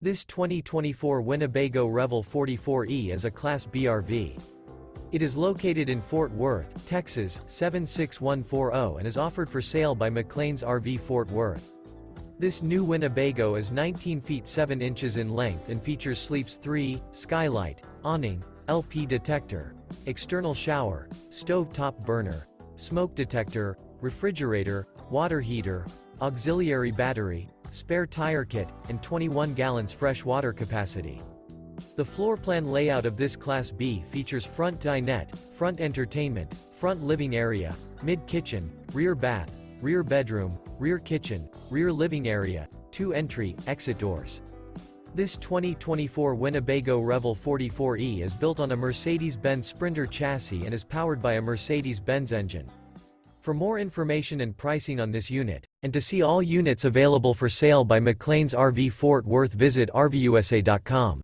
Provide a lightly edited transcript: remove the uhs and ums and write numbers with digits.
This 2024 Winnebago Revel 44E is a Class B RV. It is located in Fort Worth, Texas, 76140 and is offered for sale by McClain's RV Fort Worth. This new Winnebago is 19 feet 7 inches in length and features Sleeps 3, Skylight, Awning, LP Detector, external shower, stove top burner, smoke detector, refrigerator, water heater, auxiliary battery, spare tire kit, and 21 gallons fresh water capacity. The floor plan layout of this Class B features front dinette, front entertainment, front living area, mid-kitchen, rear bath, rear bedroom, rear kitchen, rear living area, 2 entry, exit doors. This 2024 Winnebago Revel 44E is built on a Mercedes-Benz Sprinter chassis and is powered by a Mercedes-Benz engine. For more information and pricing on this unit, and to see all units available for sale by McClain's RV Fort Worth, visit RVUSA.com.